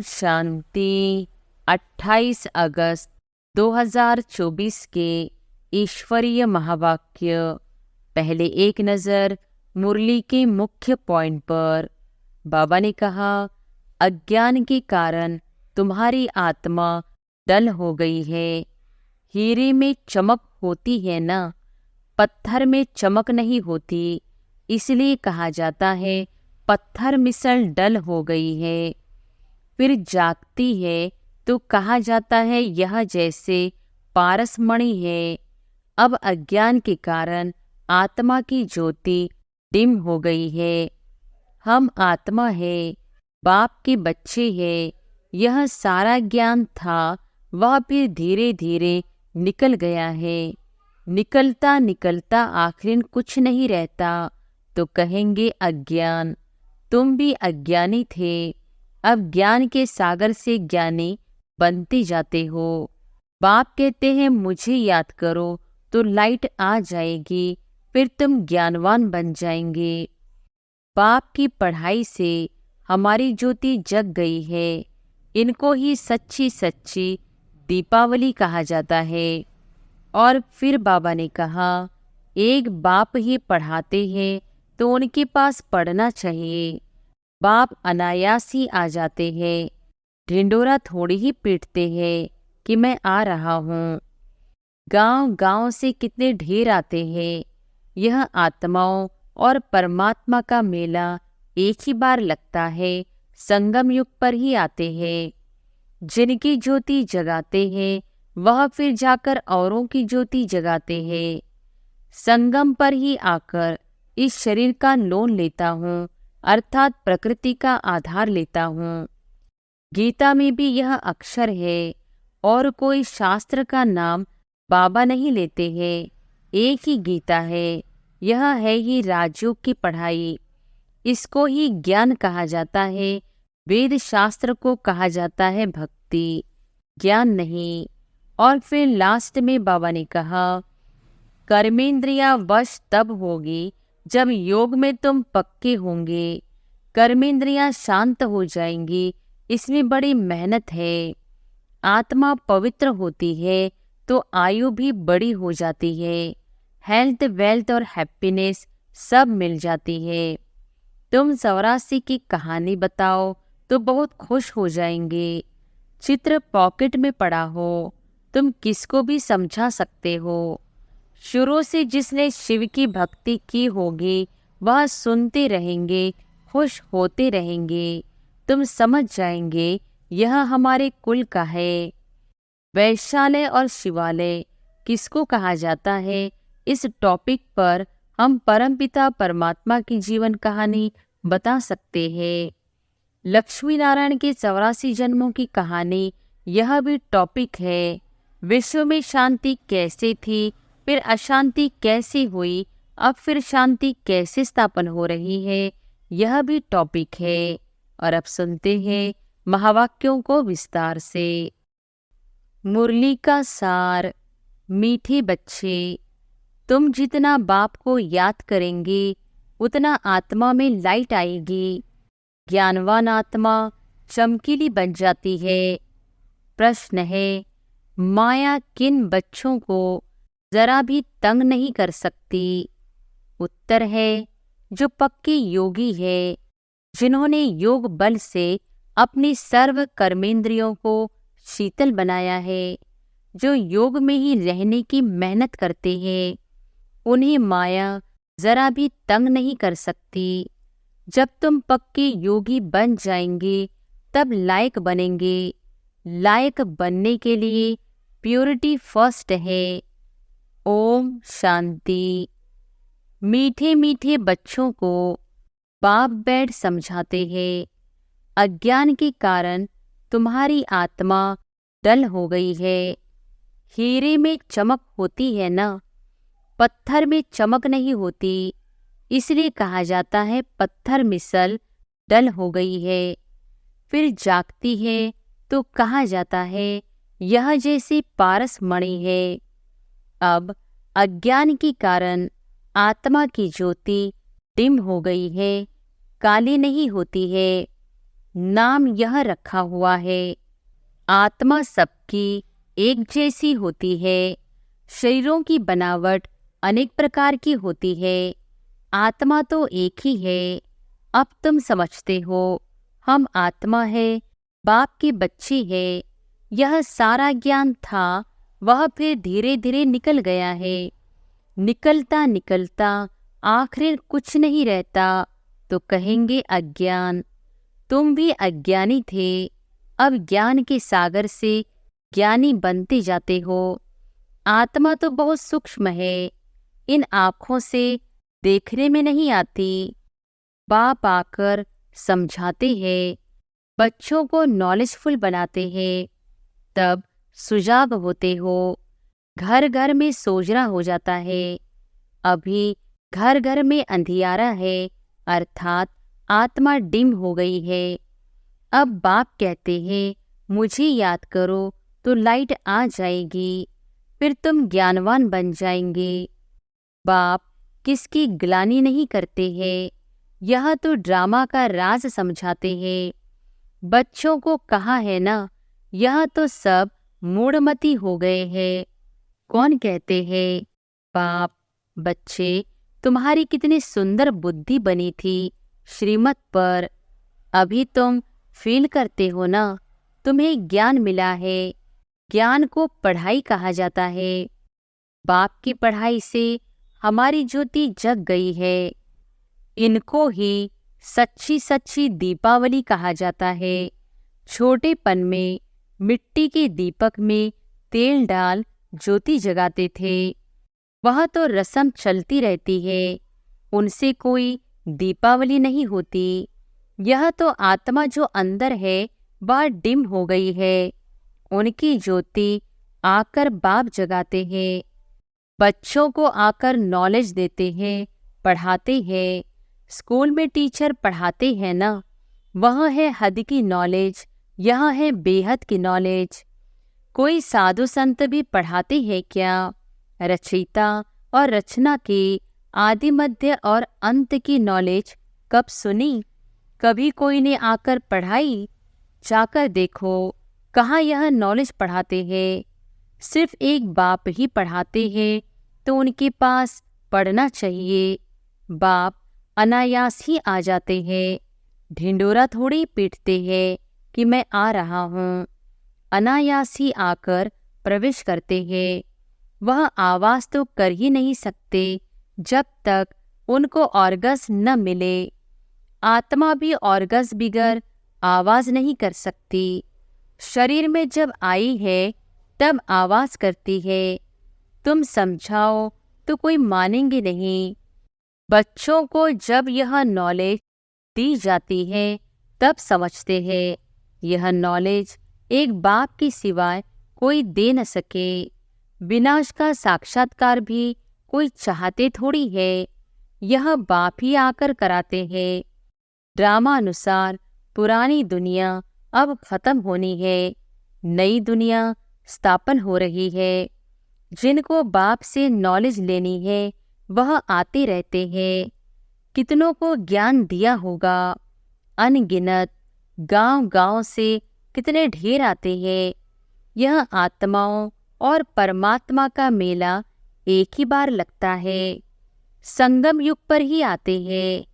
ओम शांति। 28 अगस्त 2024 के ईश्वरीय महावाक्य। पहले एक नज़र मुरली के मुख्य पॉइंट पर। बाबा ने कहा, अज्ञान के कारण तुम्हारी आत्मा डल हो गई है। हीरे में चमक होती है ना, पत्थर में चमक नहीं होती, इसलिए कहा जाता है पत्थर मिसल डल हो गई है। फिर जागती है तो कहा जाता है यह जैसे पारसमणि है। अब अज्ञान के कारण आत्मा की ज्योति डिम हो गई है। हम आत्मा है, बाप के बच्चे हैं। यह सारा ज्ञान था, वह फिर धीरे धीरे निकल गया है। निकलता निकलता आखिर कुछ नहीं रहता तो कहेंगे अज्ञान। तुम भी अज्ञानी थे, अब ज्ञान के सागर से ज्ञानी बनते जाते हो। बाप कहते हैं मुझे याद करो तो लाइट आ जाएगी, फिर तुम ज्ञानवान बन जाएंगे। बाप की पढ़ाई से हमारी ज्योति जग गई है। इनको ही सच्ची सच्ची दीपावली कहा जाता है। और फिर बाबा ने कहा, एक बाप ही पढ़ाते हैं तो उनके पास पढ़ना चाहिए। बाप अनायास ही आ जाते हैं, ढिंडोरा थोड़ी ही पीटते हैं कि मैं आ रहा हूँ। गांव गांव से कितने ढेर आते हैं। यह आत्माओं और परमात्मा का मेला एक ही बार लगता है, संगम युग पर ही आते हैं। जिनकी ज्योति जगाते हैं वह फिर जाकर औरों की ज्योति जगाते हैं। संगम पर ही आकर इस शरीर का लोन लेता हूँ, अर्थात प्रकृति का आधार लेता हूँ। गीता में भी यह अक्षर है और कोई शास्त्र का नाम बाबा नहीं लेते हैं। एक ही गीता है, यह है ही राजयोग की पढ़ाई। इसको ही ज्ञान कहा जाता है। वेद शास्त्र को कहा जाता है भक्ति, ज्ञान नहीं। और फिर लास्ट में बाबा ने कहा, कर्मेंद्रियां वश तब होगी जब योग में तुम पक्के होंगे। कर्मेंद्रियां शांत हो जाएंगी, इसमें बड़ी मेहनत है। आत्मा पवित्र होती है तो आयु भी बड़ी हो जाती है। हेल्थ, वेल्थ और हैप्पीनेस सब मिल जाती है। तुम 84 की कहानी बताओ तो बहुत खुश हो जाएंगे। चित्र पॉकेट में पड़ा हो, तुम किसको भी समझा सकते हो। शुरू से जिसने शिव की भक्ति की होगी वह सुनते रहेंगे, खुश होते रहेंगे। तुम समझ जाएंगे यह हमारे कुल का है। वैशालय और शिवालय किसको कहा जाता है, इस टॉपिक पर हम परमपिता परमात्मा की जीवन कहानी बता सकते हैं। लक्ष्मी नारायण के 84 जन्मों की कहानी, यह भी टॉपिक है। विश्व में शांति कैसे थी, फिर अशांति कैसे हुई, अब फिर शांति कैसे स्थापन हो रही है, यह भी टॉपिक है। और अब सुनते हैं महावाक्यों को विस्तार से। मुरली का सार। मीठे बच्चे, तुम जितना बाप को याद करेंगे उतना आत्मा में लाइट आएगी। ज्ञानवान आत्मा चमकीली बन जाती है। प्रश्न है, माया किन बच्चों को जरा भी तंग नहीं कर सकती? उत्तर है, जो पक्के योगी है, जिन्होंने योग बल से अपनी सर्व कर्मेंद्रियों को शीतल बनाया है, जो योग में ही रहने की मेहनत करते हैं, उन्हें माया जरा भी तंग नहीं कर सकती। जब तुम पक्के योगी बन जाएंगे तब लायक बनेंगे। लायक बनने के लिए प्योरिटी फर्स्ट है। ओम शांति। मीठे मीठे बच्चों को बाप बैठ समझाते हैं, अज्ञान के कारण तुम्हारी आत्मा डल हो गई है। हीरे में चमक होती है ना, पत्थर में चमक नहीं होती, इसलिए कहा जाता है पत्थर मिसल डल हो गई है। फिर जागती है तो कहा जाता है यह जैसे पारसमणि है। अब अज्ञान के कारण आत्मा की ज्योति डिम हो गई है, काली नहीं होती है। नाम यह रखा हुआ है। आत्मा सबकी एक जैसी होती है। शरीरों की बनावट अनेक प्रकार की होती है, आत्मा तो एक ही है। अब तुम समझते हो, हम आत्मा है, बाप के बच्चे हैं। यह सारा ज्ञान था, वह फिर धीरे धीरे निकल गया है। निकलता निकलता आखिर कुछ नहीं रहता, तो कहेंगे अज्ञान। तुम भी अज्ञानी थे, अब ज्ञान के सागर से ज्ञानी बनते जाते हो। आत्मा तो बहुत सूक्ष्म है, इन आँखों से देखने में नहीं आती। बाप आकर समझाते हैं, बच्चों को नॉलेजफुल बनाते हैं, तब सुजाग होते हो। घर घर में सोजरा हो जाता है। अभी घर घर में अंधियारा है, अर्थात आत्मा डिम हो गई है। अब बाप कहते हैं, मुझे याद करो तो लाइट आ जाएगी, फिर तुम ज्ञानवान बन जाएंगे। बाप किसकी ग्लानि नहीं करते हैं, यह तो ड्रामा का राज समझाते हैं। बच्चों को कहा है ना, यह तो सब मूढ़मती हो गए हैं। कौन कहते हैं, बाप बच्चे तुम्हारी कितनी सुंदर बुद्धि बनी थी श्रीमत पर। अभी तुम फील करते हो ना, तुम्हें ज्ञान मिला है। ज्ञान को पढ़ाई कहा जाता है। बाप की पढ़ाई से हमारी ज्योति जग गई है। इनको ही सच्ची सच्ची दीपावली कहा जाता है। छोटेपन में मिट्टी के दीपक में तेल डाल ज्योति जगाते थे, वह तो रस्म चलती रहती है, उनसे कोई दीपावली नहीं होती। यह तो आत्मा जो अंदर है वह डिम हो गई है, उनकी ज्योति आकर बाप जगाते हैं। बच्चों को आकर नॉलेज देते हैं, पढ़ाते हैं। स्कूल में टीचर पढ़ाते हैं ना, वह है हद की नॉलेज, यह है बेहद की नॉलेज। कोई साधु संत भी पढ़ाते हैं क्या? रचयिता और रचना के आदि मध्य और अंत की नॉलेज कब सुनी? कभी कोई ने आकर पढ़ाई? जाकर देखो, कहाँ यह नॉलेज पढ़ाते हैं। सिर्फ एक बाप ही पढ़ाते हैं, तो उनके पास पढ़ना चाहिए। बाप अनायास ही आ जाते हैं, ढिंडोरा थोड़ी पीटते हैं कि मैं आ रहा हूँ। अनायास ही आकर प्रवेश करते हैं। वह आवाज़ तो कर ही नहीं सकते जब तक उनको ऑर्गस न मिले। आत्मा भी ऑर्गस बिगर आवाज़ नहीं कर सकती। शरीर में जब आई है तब आवाज़ करती है। तुम समझाओ तो कोई मानेंगे नहीं। बच्चों को जब यह नॉलेज दी जाती है तब समझते हैं, यह नॉलेज एक बाप के सिवाय कोई दे न सके। विनाश का साक्षात्कार भी कोई चाहते थोड़ी है, यह बाप ही आकर कराते हैं। ड्रामानुसार पुरानी दुनिया अब खत्म होनी है, नई दुनिया स्थापन हो रही है। जिनको बाप से नॉलेज लेनी है वह आते रहते हैं। कितनों को ज्ञान दिया होगा, अनगिनत गांव-गांव से कितने ढेर आते हैं। यह आत्माओं और परमात्मा का मेला एक ही बार लगता है, संगम युग पर ही आते हैं।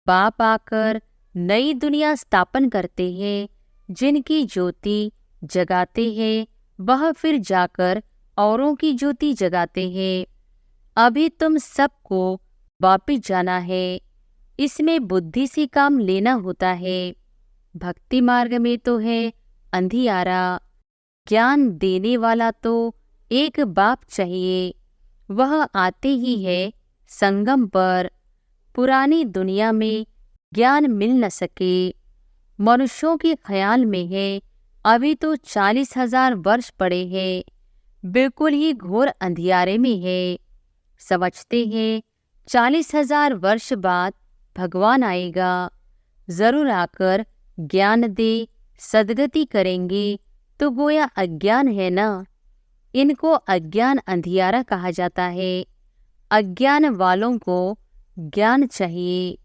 बाप आकर नई दुनिया स्थापन करते हैं। जिनकी ज्योति जगाते हैं वह फिर जाकर औरों की ज्योति जगाते हैं। अभी तुम सबको वापिस जाना है, इसमें बुद्धि से काम लेना होता है। भक्ति मार्ग में तो है अंधियारा, ज्ञान देने वाला तो एक बाप चाहिए, वह आते ही है संगम पर। पुरानी दुनिया में ज्ञान मिल न सके, मनुष्यों के ख्याल में है अभी तो 40,000 वर्ष पड़े हैं, बिल्कुल ही घोर अंधियारे में है। समझते हैं 40,000 वर्ष बाद भगवान आएगा, जरूर आकर ज्ञान दे, सदगति करेंगे। तो गोया अज्ञान है ना, इनको अज्ञान अंधियारा कहा जाता है। अज्ञान वालों को ज्ञान चाहिए,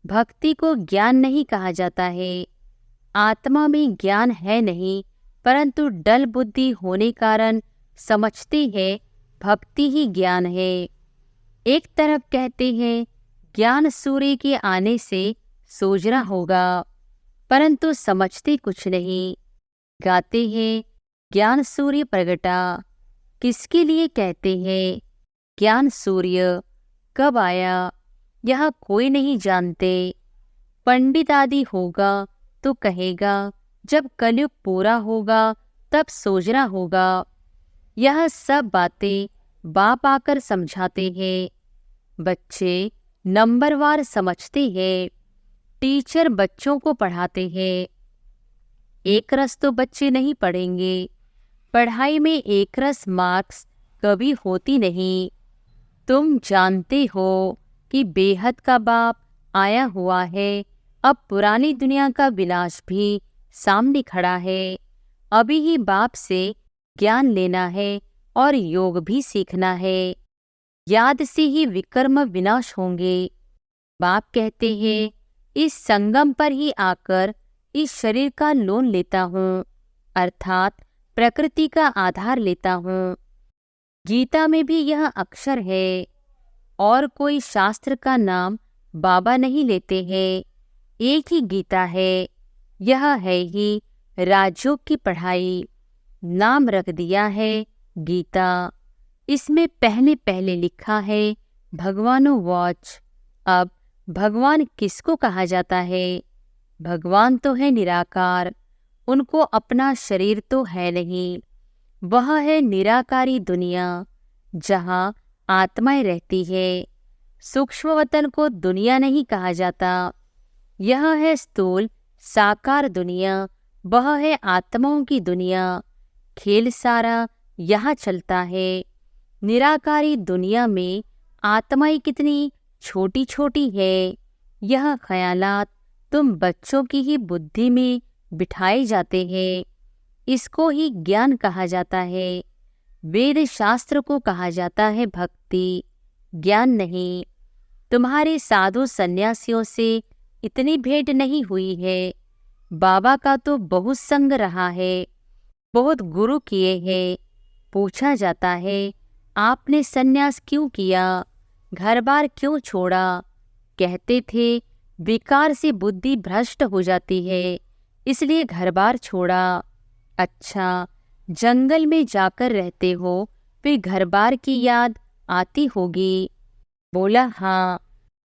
भक्ति को ज्ञान नहीं कहा जाता है। आत्मा में ज्ञान है नहीं, परंतु डल बुद्धि होने कारण समझते हैं भक्ति ही ज्ञान है। एक तरफ कहते हैं ज्ञान सूर्य के आने से सोजना होगा, परंतु समझते कुछ नहीं। गाते हैं ज्ञान सूर्य प्रगटा, किसके लिए कहते हैं ज्ञान सूर्य कब आया यह कोई नहीं जानते। पंडित आदि होगा तो कहेगा जब कलयुग पूरा होगा तब सोजना होगा। यह सब बातें बाप आकर समझाते हैं। बच्चे नंबरवार समझते हैं। टीचर बच्चों को पढ़ाते हैं। एक रस तो बच्चे नहीं पढ़ेंगे। पढ़ाई में एक रस मार्क्स कभी होती नहीं। तुम जानते हो कि बेहद का बाप आया हुआ है। अब पुरानी दुनिया का विनाश भी सामने खड़ा है। अभी ही बाप से ज्ञान लेना है और योग भी सीखना है। याद से ही विकर्म विनाश होंगे। बाप कहते हैं इस संगम पर ही आकर इस शरीर का लोन लेता हूँ, अर्थात प्रकृति का आधार लेता हूँ। गीता में भी यह अक्षर है। और कोई शास्त्र का नाम बाबा नहीं लेते हैं। एक ही गीता है। यह है ही राजयोग की पढ़ाई। नाम रख दिया है गीता। इसमें पहले पहले लिखा है भगवानो वॉच। अब भगवान किसको कहा जाता है? भगवान तो है निराकार। उनको अपना शरीर तो है नहीं। वह है निराकारी दुनिया जहाँ आत्माएं रहती है। सूक्ष्म वतन को दुनिया नहीं कहा जाता। यह है स्थूल साकार दुनिया। वह है आत्माओं की दुनिया। खेल सारा यहाँ चलता है। निराकारी दुनिया में आत्माएं कितनी छोटी छोटी है। यह ख्यालात तुम बच्चों की ही बुद्धि में बिठाए जाते हैं। इसको ही ज्ञान कहा जाता है। वेद शास्त्र को कहा जाता है भक्ति, ज्ञान नहीं। तुम्हारे साधु सन्यासियों से इतनी भेंट नहीं हुई है। बाबा का तो बहुत संग रहा है, बहुत गुरु किए हैं। पूछा जाता है आपने सन्यास क्यों किया, घर बार क्यों छोड़ा? कहते थे विकार से बुद्धि भ्रष्ट हो जाती है, इसलिए घर बार छोड़ा। अच्छा, जंगल में जाकर रहते हो, फिर घर बार की याद आती होगी। बोला हाँ,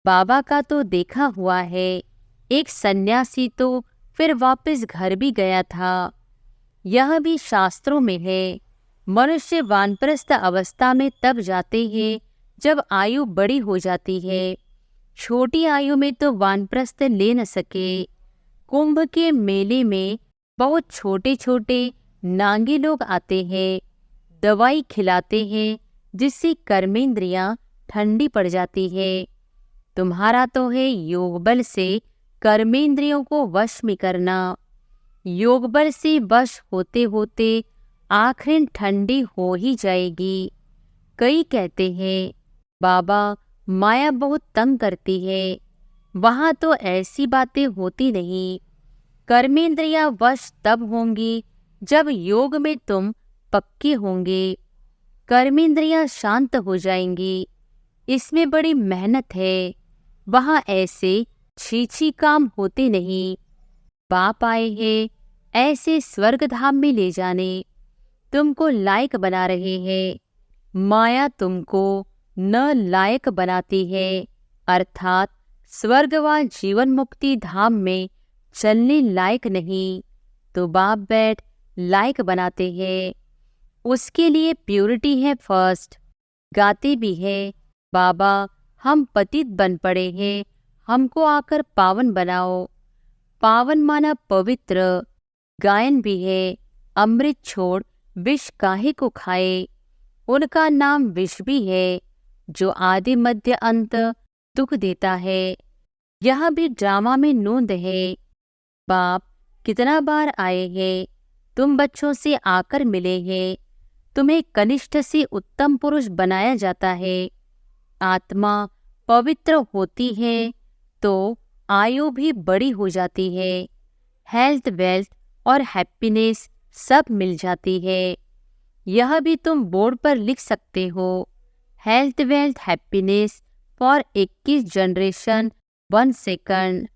बाबा का तो देखा हुआ है। एक सन्यासी तो फिर वापस घर भी गया था। यह भी शास्त्रों में है। मनुष्य वानप्रस्थ अवस्था में तब जाते हैं जब आयु बड़ी हो जाती है। छोटी आयु में तो वानप्रस्थ ले न सके। कुंभ के मेले में बहुत छोटे छोटे नांगे लोग आते हैं, दवाई खिलाते हैं जिससे कर्मेंद्रियां ठंडी पड़ जाती है। तुम्हारा तो है योग बल से कर्मेंद्रियों को वश में करना। योग बल से वश होते होते आखिर ठंडी हो ही जाएगी। कई कहते हैं बाबा माया बहुत तंग करती है। वहाँ तो ऐसी बातें होती नहीं। कर्मेंद्रियां वश तब होंगी जब योग में तुम पक्के होंगे। कर्मेंद्रियां शांत हो जाएंगी। इसमें बड़ी मेहनत है। वहाँ ऐसे छीछी काम होते नहीं। बाप आए हैं ऐसे स्वर्ग धाम में ले जाने। तुमको लायक बना रहे हैं। माया तुमको न लायक बनाती है, अर्थात स्वर्ग व जीवन मुक्ति धाम में चलने लायक नहीं, तो बाप बैठ लायक बनाते हैं। उसके लिए प्योरिटी है फर्स्ट। गाते भी है बाबा हम पतित बन पड़े हैं, हमको आकर पावन बनाओ। पावन माना पवित्र। गायन भी है अमृत छोड़ विष काहे को खाए। उनका नाम विष भी है जो आदि मध्य अंत दुख देता है। यह भी ड्रामा में नोंद है। बाप कितना बार आए हैं, तुम बच्चों से आकर मिले हैं। तुम्हें कनिष्ठ से उत्तम पुरुष बनाया जाता है। आत्मा पवित्र होती है तो आयु भी बड़ी हो जाती है। हेल्थ, वेल्थ और हैप्पीनेस सब मिल जाती है। यह भी तुम बोर्ड पर लिख सकते हो। Health, wealth, happiness for 21 generation 1 second.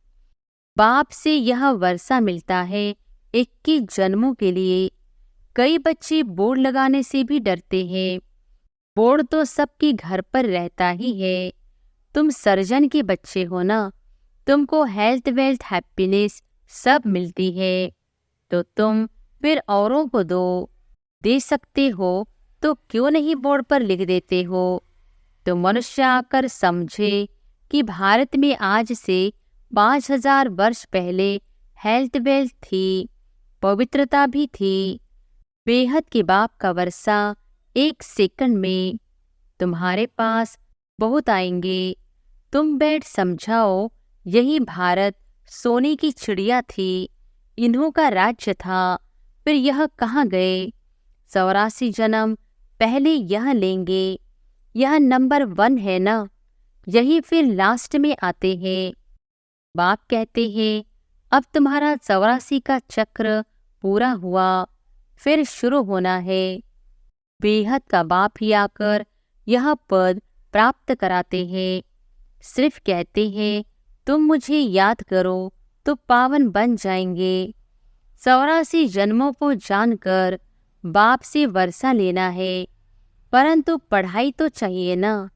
बाप से यह वर्षा मिलता है 21 जन्मों के लिए। कई बच्चे बोर्ड लगाने से भी डरते हैं। बोर्ड तो सबके घर पर रहता ही है। तुम सर्जन के बच्चे हो ना, तुमको हेल्थ, वेल्थ, हैप्पीनेस सब मिलती है, तो तुम फिर औरों को दे सकते हो, तो क्यों नहीं बोर्ड पर लिख देते हो। तो मनुष्य आकर समझे कि भारत में आज से 5000 वर्ष पहले हेल्थ, वेल्थ थी, पवित्रता भी थी। बेहद के बाप का वर्षा 1 सेकंड में तुम्हारे पास बहुत आएंगे। तुम बैठ समझाओ, यही भारत सोने की चिड़िया थी, इन्हों का राज्य था, फिर यह कहाँ गए। 84 जन्म पहले यह लेंगे, यह नंबर 1 है ना, यही फिर लास्ट में आते हैं। बाप कहते हैं अब तुम्हारा 84 का चक्र पूरा हुआ, फिर शुरू होना है। बेहद का बाप ही आकर यह पद प्राप्त कराते हैं। सिर्फ कहते हैं तुम मुझे याद करो तो पावन बन जाएंगे। 84 जन्मों को जानकर बाप से वर्षा लेना है, परंतु पढ़ाई तो चाहिए ना।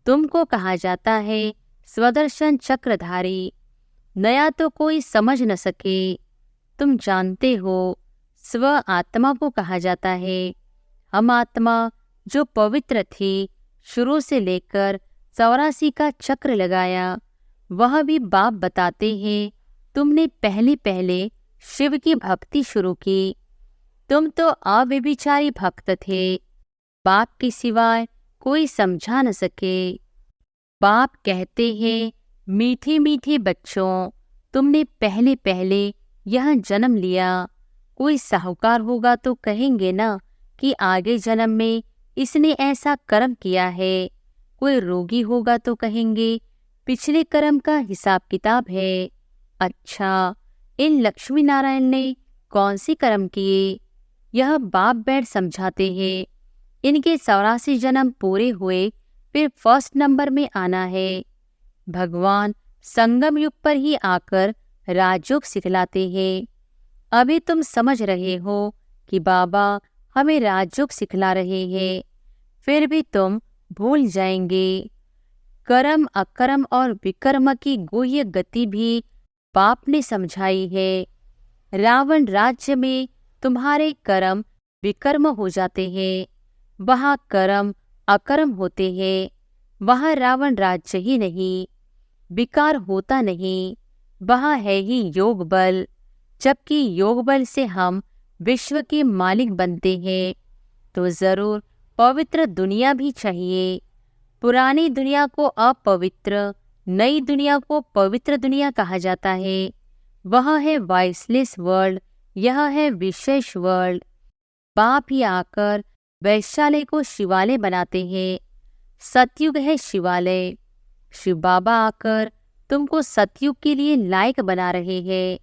तुमको कहा जाता है स्वदर्शन चक्रधारी, नया तो कोई समझ न सके। तुम जानते हो स्व आत्मा को कहा जाता है। हम आत्मा जो पवित्र थी, शुरू से लेकर 84 का चक्र लगाया, वह भी बाप बताते हैं तुमने पहले पहले शिव की भक्ति शुरू की। तुम तो अव्यभिचारी भक्त थे, बाप के सिवाय कोई समझा न सके। बाप कहते हैं मीठे मीठे बच्चों, तुमने पहले पहले यह जन्म लिया। कोई साहूकार होगा तो कहेंगे ना कि आगे जन्म में इसने ऐसा कर्म किया है। कोई रोगी होगा तो कहेंगे पिछले कर्म का हिसाब किताब है। अच्छा, इन लक्ष्मी नारायण ने कौन सी कर्म किए, यह बाप बैठ समझाते हैं। इनके 84 जन्म पूरे हुए, फिर फर्स्ट नंबर में आना है। भगवान संगम युग पर ही आकर राजयोग सिखलाते हैं। अभी तुम समझ रहे हो कि बाबा हमें राजयोग सिखला रहे हैं, फिर भी तुम भूल जाएंगे। कर्म, अकर्म और विकर्म की गुह्य गति भी बाप ने समझाई है। रावण राज्य में तुम्हारे कर्म विकर्म हो जाते हैं, वहाँ कर्म अकर्म होते हैं। वहाँ रावण राज्य ही नहीं, विकार होता नहीं, वहाँ है ही योग बल। जबकि योग बल से हम विश्व के मालिक बनते हैं, तो जरूर पवित्र दुनिया भी चाहिए। पुरानी दुनिया को अपवित्र, नई दुनिया को पवित्र दुनिया कहा जाता है। वह है वाइसलेस वर्ल्ड, यह है विशेष वर्ल्ड। बाप ही आकर वैशाली को शिवालय बनाते हैं। सतयुग है शिवालय। शिव बाबा आकर तुमको सतयुग के लिए लायक बना रहे हैं।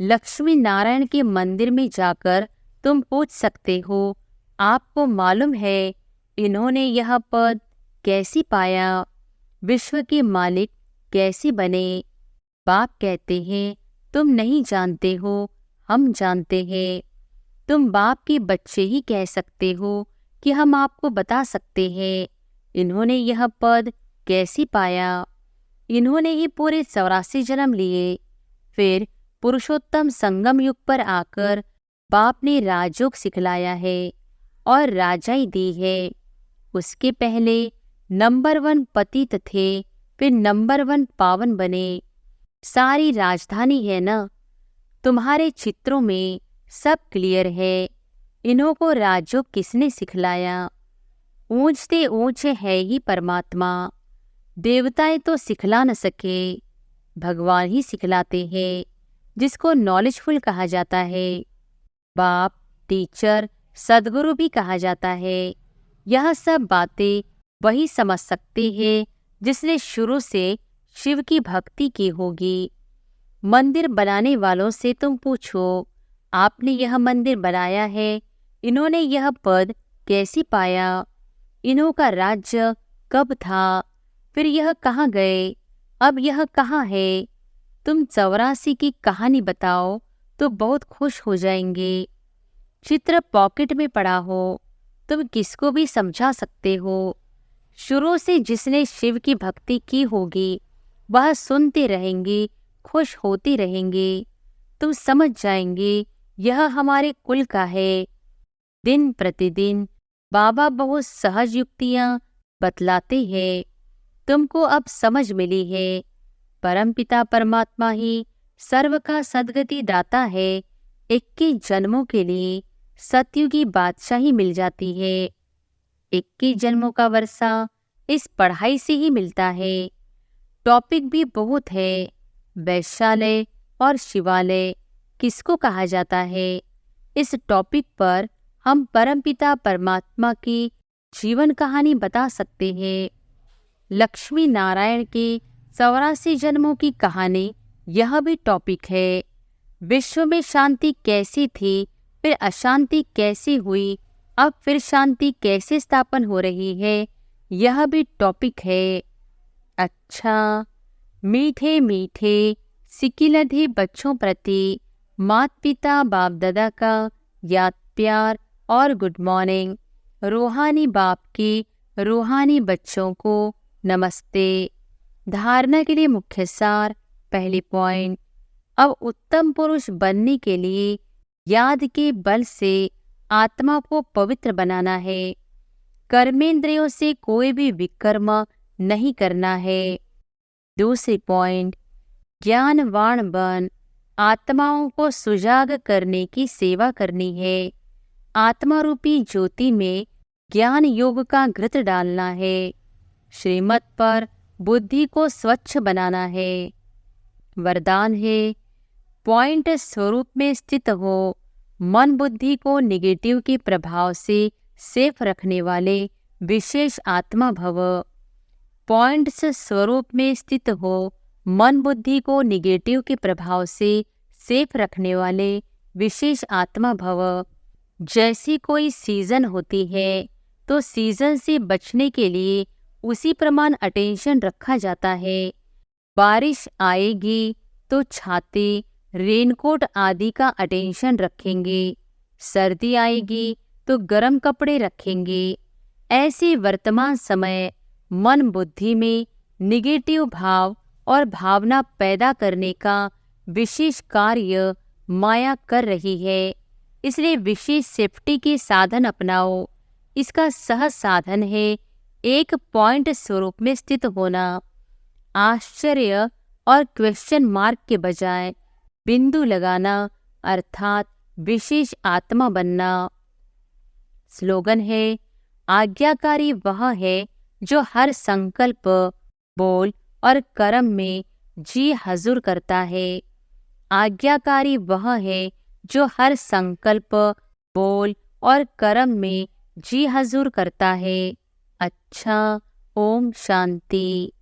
लक्ष्मी नारायण के मंदिर में जाकर तुम पूछ सकते हो, आपको मालूम है इन्होंने यह पद कैसी पाया, विश्व के मालिक कैसी बने। बाप कहते हैं तुम नहीं जानते हो, हम जानते हैं। तुम बाप के बच्चे ही कह सकते हो कि हम आपको बता सकते हैं इन्होंने यह पद कैसी पाया। इन्होंने ही पूरे 84 जन्म लिए। फिर पुरुषोत्तम संगम युग पर आकर बाप ने राजयोग सिखलाया है और राजाई दी है। उसके पहले नंबर 1 पतित थे, फिर नंबर 1 पावन बने। सारी राजधानी है ना, तुम्हारे चित्रों में सब क्लियर है। इन्हों को राजयोग किसने सिखलाया। ऊंचते ऊंचे है ही परमात्मा, देवताएं तो सिखला न सके, भगवान ही सिखलाते हैं, जिसको नॉलेजफुल कहा जाता है। बाप, टीचर, सदगुरु भी कहा जाता है। यह सब बातें वही समझ सकते हैं जिसने शुरू से शिव की भक्ति की होगी। मंदिर बनाने वालों से तुम पूछो, आपने यह मंदिर बनाया है, इन्होंने यह पद कैसे पाया, इन्हों का राज्य कब था, फिर यह कहाँ गए, अब यह कहाँ है। तुम 84 की कहानी बताओ तो बहुत खुश हो जाएंगे। चित्र पॉकेट में पड़ा हो, तुम किसको भी समझा सकते हो। शुरू से जिसने शिव की भक्ति की होगी वह सुनते रहेंगे, खुश होते रहेंगे। तुम समझ जाएंगे यह हमारे कुल का है। दिन प्रतिदिन बाबा बहुत सहज युक्तियां बतलाते हैं। तुमको अब समझ मिली है, परमपिता परमात्मा ही सर्व का सद्गति दाता है। 21 जन्मों के लिए सतयुगी बादशाही मिल जाती है। 21 जन्मों का वर्षा इस पढ़ाई से ही मिलता है। टॉपिक भी बहुत है। वैश्यालय और शिवालय किसको कहा जाता है? इस टॉपिक पर हम परमपिता परमात्मा की जीवन कहानी बता सकते हैं। लक्ष्मी नारायण के 84 जन्मों की कहानी, यह भी टॉपिक है। विश्व में शांति कैसी थी, फिर अशांति कैसी हुई, अब फिर शांति कैसे स्थापन हो रही है, यह भी टॉपिक है। अच्छा, मीठे मीठे सिकिलधे बच्चों प्रति माता पिता बाप दादा का याद प्यार और गुड मॉर्निंग। रूहानी बाप के रूहानी बच्चों को नमस्ते। धारणा के लिए मुख्य सार। पहली पॉइंट, अब उत्तम पुरुष बनने के लिए याद के बल से आत्मा को पवित्र बनाना है। कर्मेंद्रियों से कोई भी विकर्म नहीं करना है। दूसरी पॉइंट, ज्ञानवान बन आत्माओं को सुजाग करने की सेवा करनी है। आत्मा रूपी ज्योति में ज्ञान योग का घृत डालना है। श्रीमत पर बुद्धि को स्वच्छ बनाना है। वरदान है, पॉइंट स्वरूप में स्थित हो, मन बुद्धि को निगेटिव के प्रभाव से सेफ रखने वाले विशेष आत्मा भव। पॉइंट्स स्वरूप में स्थित हो, मन बुद्धि को निगेटिव के प्रभाव से सेफ रखने वाले विशेष आत्मा भव। जैसी कोई सीजन होती है तो सीजन से बचने के लिए उसी प्रमाण अटेंशन रखा जाता है। बारिश आएगी तो छाते, रेनकोट आदि का अटेंशन रखेंगे। सर्दी आएगी तो गर्म कपड़े रखेंगे। ऐसे वर्तमान समय मन बुद्धि में निगेटिव भाव और भावना पैदा करने का विशेष कार्य माया कर रही है। इसलिए विशेष सेफ्टी के साधन अपनाओ। इसका सहज साधन है एक पॉइंट स्वरूप में स्थित होना। आश्चर्य और क्वेश्चन मार्क के बजाय बिंदु लगाना, अर्थात विशेष आत्मा बनना। स्लोगन है, आज्ञाकारी वह है जो हर संकल्प, बोल और कर्म में जी हजूर करता है। आज्ञाकारी वह है जो हर संकल्प, बोल और कर्म में जी हजूर करता है। अच्छा, ओम शांति।